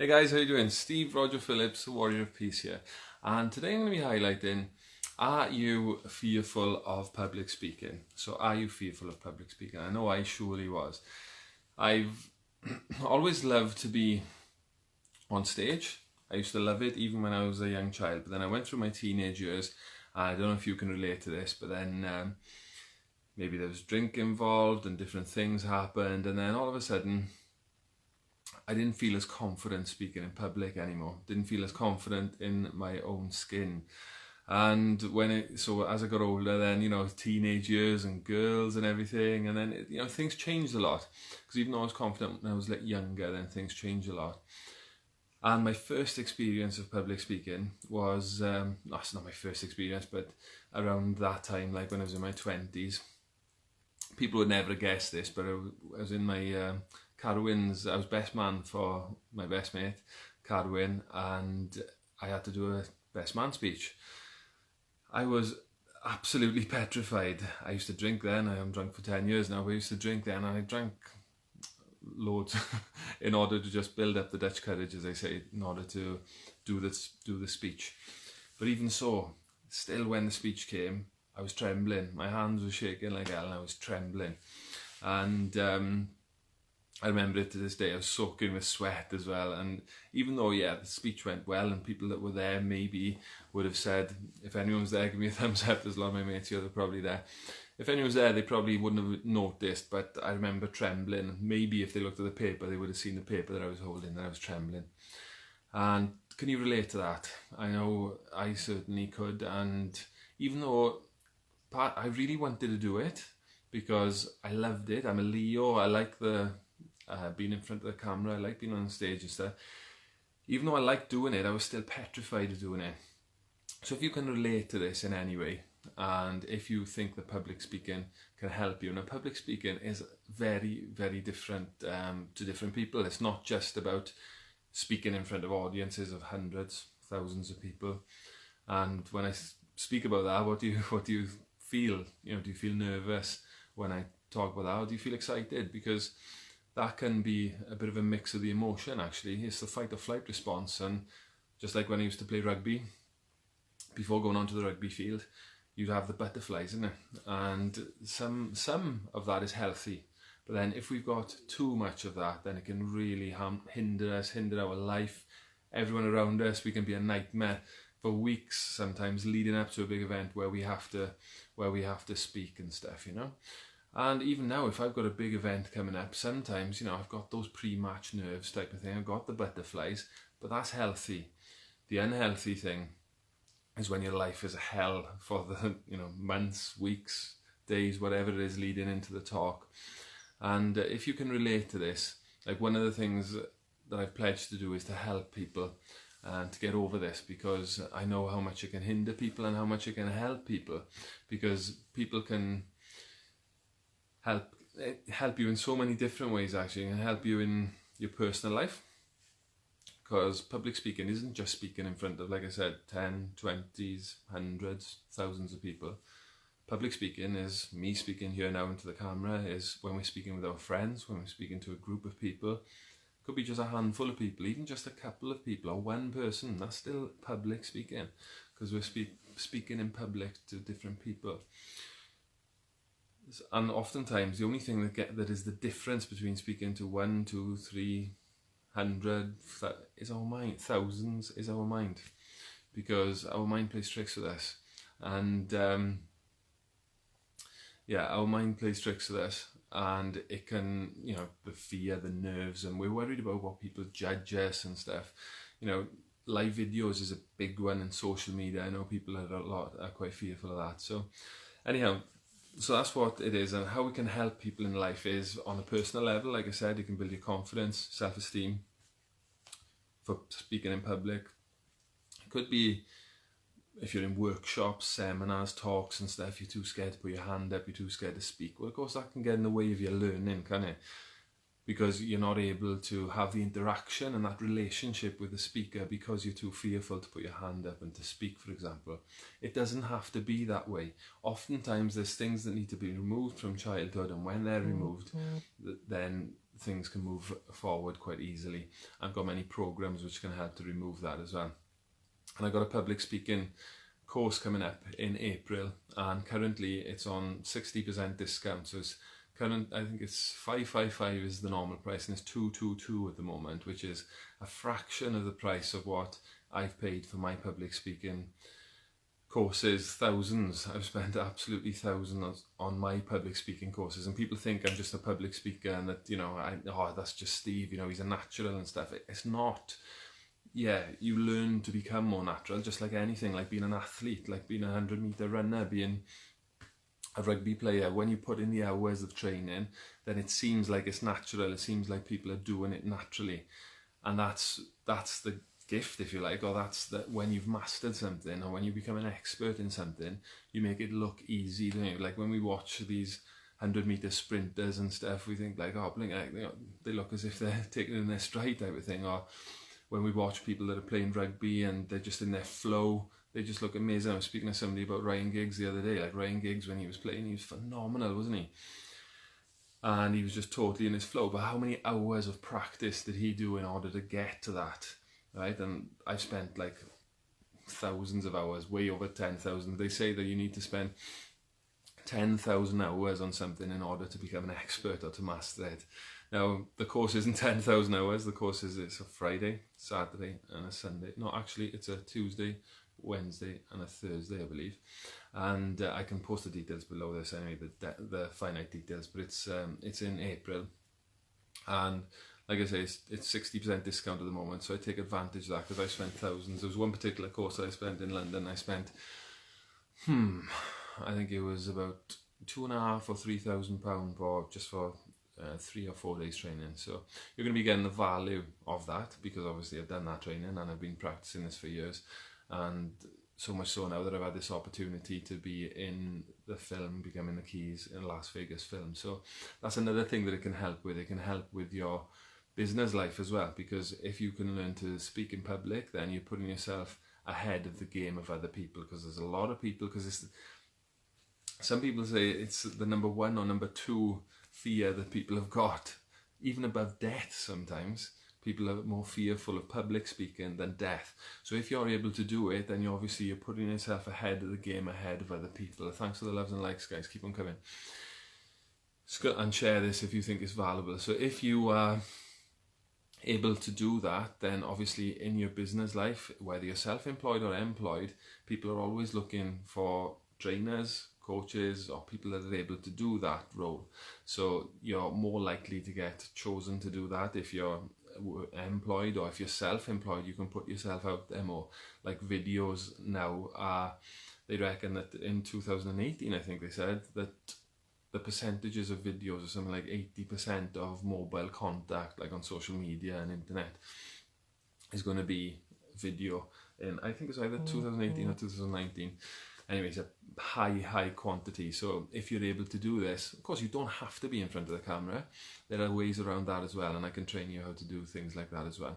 Hey guys, how you doing? Steve Roger Phillips, the Warrior of Peace here. And today I'm going to be highlighting, are you fearful of public speaking? So are you fearful of public speaking? I know I surely was. I've always loved to be on stage. I used to love it even when I was a young child. But then I went through my teenage years. I don't know if you can relate to this, but then maybe there was drink involved and different things happened. And then all of a sudden, I didn't feel as confident speaking in public anymore. Didn't feel as confident in my own skin. And so as I got older, then, teenage years and girls and everything, and then, things changed a lot. Because even though I was confident when I was younger, then things changed a lot. And my first experience of public speaking was, it's not my first experience, but around that time, like when I was in my 20s. People would never guess this, but I was in my Carwyn's. I was best man for my best mate, Carwyn, and I had to do a best man speech. I was absolutely petrified. I used to drink then. I haven't drunk for 10 years now, but I used to drink then, and I drank loads in order to just build up the Dutch courage, as I say, in order to do the speech. But even so, still when the speech came, I was trembling. My hands were shaking like hell and I was trembling. And I remember it to this day. I was soaking with sweat as well. And even though, the speech went well and people that were there maybe would have said, if anyone was there, give me a thumbs up. There's a lot of my mates here that are probably there. If anyone was there, they probably wouldn't have noticed, but I remember trembling. Maybe if they looked at the paper, they would have seen the paper that I was holding, that I was trembling. And can you relate to that? I know I certainly could. And even though I really wanted to do it because I loved it. I'm a Leo. I like the being in front of the camera. I like being on stage and stuff. Even though I like doing it, I was still petrified of doing it. So if you can relate to this in any way, and if you think that public speaking can help you, now public speaking is very, very different to different people. It's not just about speaking in front of audiences of hundreds, thousands of people. And when I speak about that, what do you feel? Do you feel nervous when I talk about that? Or do you feel excited? Because that can be a bit of a mix of the emotion, actually. It's the fight or flight response. And just like when I used to play rugby, before going onto the rugby field, you'd have the butterflies, isn't it? And some of that is healthy. But then if we've got too much of that, then it can really hinder us, hinder our life, everyone around us. We can be a nightmare for weeks, sometimes leading up to a big event where we have to speak and stuff, And even now, if I've got a big event coming up, sometimes, I've got those pre-match nerves type of thing. I've got the butterflies, but that's healthy. The unhealthy thing is when your life is a hell for the, months, weeks, days, whatever it is leading into the talk. And if you can relate to this, like one of the things that I've pledged to do is to help people and to get over this, because I know how much it can hinder people and how much it can help people, because people can help you in so many different ways. Actually, it can help you in your personal life, because public speaking isn't just speaking in front of, like I said, 10, 20s, hundreds, thousands of people. Public speaking is me speaking here now into the camera, is when we're speaking with our friends, when we're speaking to a group of people. Could be just a handful of people, even just a couple of people, or one person. That's still public speaking, because we're speaking in public to different people. And oftentimes the only thing that is the difference between speaking to 1, 2, 300 is our mind. Thousands is our mind, because our mind plays tricks with us. And our mind plays tricks with us, and it can, the fear, the nerves, and we're worried about what people judge us and stuff. Live videos is a big one in social media. I know people are quite fearful of that. So anyhow, so that's what it is. And how we can help people in life is on a personal level. Like I said, you can build your confidence, self-esteem for speaking in public. It could be if you're in workshops, seminars, talks and stuff, you're too scared to put your hand up, you're too scared to speak. Well, of course, that can get in the way of your learning, can't it? Because you're not able to have the interaction and that relationship with the speaker because you're too fearful to put your hand up and to speak, for example. It doesn't have to be that way. Oftentimes, there's things that need to be removed from childhood, and when they're removed, then things can move forward quite easily. I've got many programs which can help to remove that as well. And I've got a public speaking course coming up in April, and currently it's on 60% discount. So it's I think it's 555 is the normal price, and it's 222 at the moment, which is a fraction of the price of what I've paid for my public speaking courses. Thousands. I've spent absolutely thousands on my public speaking courses, and people think I'm just a public speaker and that, you know, that's just Steve, you know, he's a natural and stuff. It's not. Yeah, you learn to become more natural, just like anything, like being an athlete, like being a 100-meter runner, being a rugby player. When you put in the hours of training, then it seems like it's natural. It seems like people are doing it naturally, and that's the gift, if you like, or that's that when you've mastered something, or when you become an expert in something, you make it look easy, don't you? Like when we watch these 100-meter sprinters and stuff, we think like, oh, blink, you know, they look as if they're taking it in their stride type of thing. Or when we watch people that are playing rugby and they're just in their flow, they just look amazing. I was speaking to somebody about Ryan Giggs the other day. Like Ryan Giggs, when he was playing, he was phenomenal, wasn't he? And he was just totally in his flow. But how many hours of practice did he do in order to get to that? Right? And I spent like thousands of hours, way over 10,000. They say that you need to spend 10,000 hours on something in order to become an expert or to master it. Now, the course isn't 10,000 hours. The course it's a Friday, Saturday and a Sunday. No, actually, it's a Tuesday, Wednesday and a Thursday, I believe. And I can post the details below this anyway, the finite details. But it's in April. And like I say, it's 60% discount at the moment. So I take advantage of that because I spent thousands. There was one particular course that I spent in London. I spent, I think it was about £2,500 or £3,000 for 3 or 4 days training. So you're going to be getting the value of that, because obviously I've done that training and I've been practicing this for years, and so much so now that I've had this opportunity to be in the film, becoming the keys in Las Vegas film. So that's another thing that it can help with. It can help with your business life as well, because if you can learn to speak in public, then you're putting yourself ahead of the game of other people, because there's a lot of people, because some people say it's the number 1 or number 2 fear that people have got, even above death. Sometimes people are more fearful of public speaking than death. So if you're able to do it, then you're putting yourself ahead of the game, ahead of other people. Thanks for the loves and likes, guys. Keep on coming. And share this if you think it's valuable. So if you are able to do that, then obviously in your business life, whether you're self-employed or employed, people are always looking for trainers, coaches, or people that are able to do that role. So you're more likely to get chosen to do that if you're employed, or if you're self-employed, you can put yourself out there more. Like videos now, they reckon that in 2018, I think they said that the percentages of videos are something like 80% of mobile contact, like on social media and internet, is going to be video. And I think it's either 2018 or 2019. Anyway, it's a high quantity. So if you're able to do this, of course, you don't have to be in front of the camera. There are ways around that as well, and I can train you how to do things like that as well.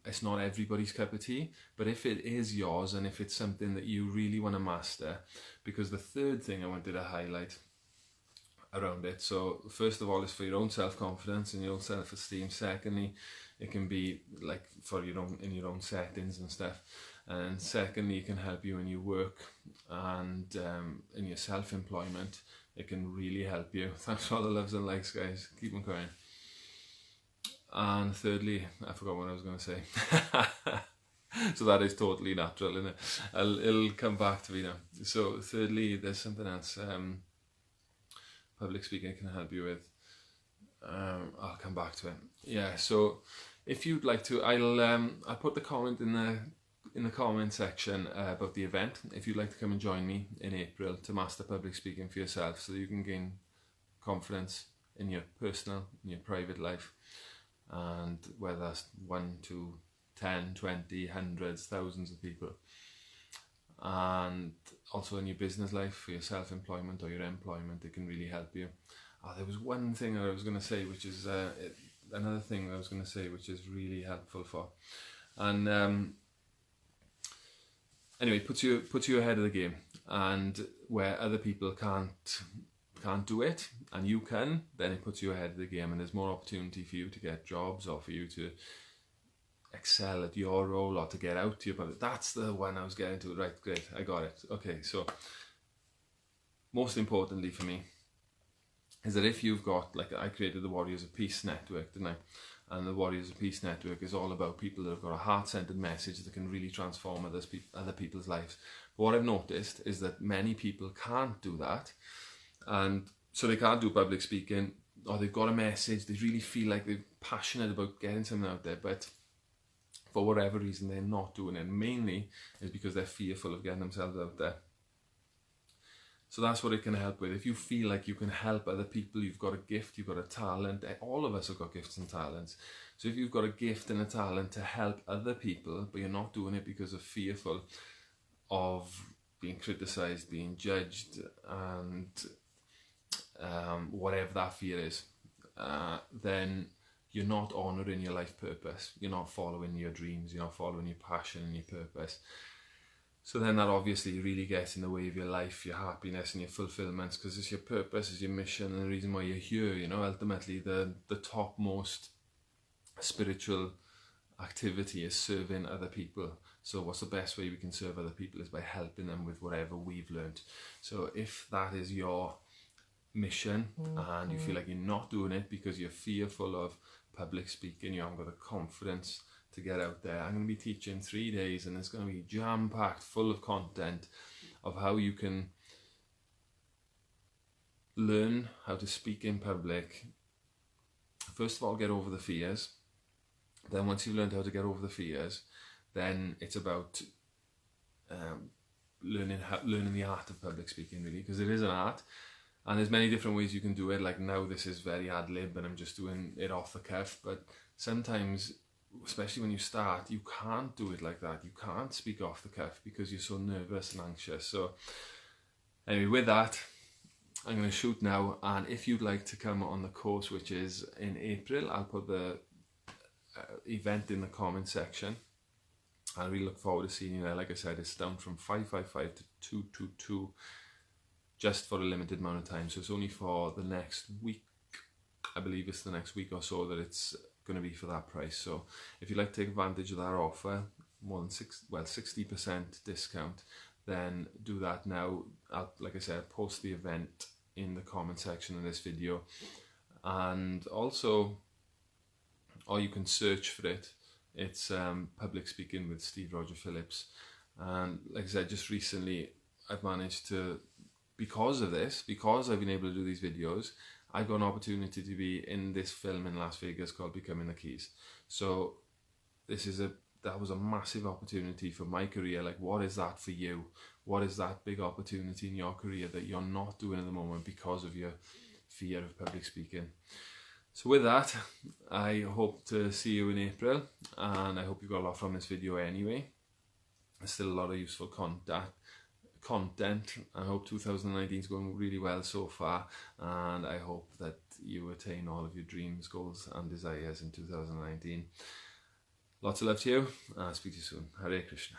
It's not everybody's cup of tea, but if it is yours, and if it's something that you really want to master, because the third thing I wanted to highlight around it, so first of all, is for your own self-confidence and your own self-esteem. Secondly, it can be like for your own settings and stuff. And secondly, it can help you in your work and in your self-employment. It can really help you. Thanks for all the loves and likes, guys. Keep on going. And thirdly, I forgot what I was going to say. So that is totally natural, isn't it? It'll come back to me now. So thirdly, there's something else public speaking can help you with. I'll come back to it. Yeah, so if you'd like to, I'll put the comment in the comment section about the event. If you'd like to come and join me in April to master public speaking for yourself, so that you can gain confidence in your personal, in your private life, and whether that's 1 to 10, 20, hundreds, thousands of people, and also in your business life for your self-employment or your employment, it can really help you. There was one thing I was going to say, which is another thing I was going to say, which is really helpful for, and anyway, puts you ahead of the game, and where other people can't can't do it and you can, then it puts you ahead of the game, and there's more opportunity for you to get jobs or for you to excel at your role or to get out to your public. That's the one I was getting to. Right, great, I got it. Okay, so most importantly for me is that if you've got, like, I created the Warriors of Peace network, didn't I? And the Warriors of Peace network is all about people that have got a heart-centered message that can really transform other people's lives. But what I've noticed is that many people can't do that, and so they can't do public speaking, or they've got a message, they really feel like they're passionate about getting something out there, but for whatever reason they're not doing it. Mainly is because they're fearful of getting themselves out there. So that's what it can help with. If you feel like you can help other people, you've got a gift, you've got a talent. All of us have got gifts and talents. So if you've got a gift and a talent to help other people, but you're not doing it because of fearful of being criticised, being judged, and whatever that fear is, then you're not honouring your life purpose. You're not following your dreams. You're not following your passion and your purpose. So then that obviously really gets in the way of your life, your happiness and your fulfillments, because it's your purpose, it's your mission and the reason why you're here. You know, ultimately the topmost spiritual activity is serving other people. So what's the best way we can serve other people is by helping them with whatever we've learned. So if that is your mission and you feel like you're not doing it because you're fearful of public speaking, you haven't got the confidence to get out there, I'm going to be teaching 3 days, and it's going to be jam-packed full of content of how you can learn how to speak in public. First of all, get over the fears. Then once you've learned how to get over the fears, then it's about learning the art of public speaking, really, because it is an art. And there's many different ways you can do it. Like now this is very ad lib and I'm just doing it off the cuff, but sometimes, especially when you start, you can't do it like that. You can't speak off the cuff because you're so nervous and anxious. So anyway, with that, I'm going to shoot now, and if you'd like to come on the course, which is in April, I'll put the event in the comment section. I really look forward to seeing you there. Like I said, it's down from 555 to 222 just for a limited amount of time. So it's only for the next week. I believe it's the next week or so that it's going to be for that price. So if you'd like to take advantage of that offer, more than 60% discount, then do that now. Like I said, post the event in the comment section of this video, and also, or you can search for it. It's Public Speaking with Steve Roger Phillips. And like I said, just recently I've managed to, because of this, because I've been able to do these videos, I got an opportunity to be in this film in Las Vegas called Becoming the Keys. So that was a massive opportunity for my career. Like, what is that for you? What is that big opportunity in your career that you're not doing at the moment because of your fear of public speaking? So with that, I hope to see you in April, and I hope you got a lot from this video anyway. There's still a lot of useful content. I hope 2019 is going really well so far, and I hope that you attain all of your dreams, goals and desires in 2019. Lots of love to you, and I'll speak to you soon. Hare Krishna.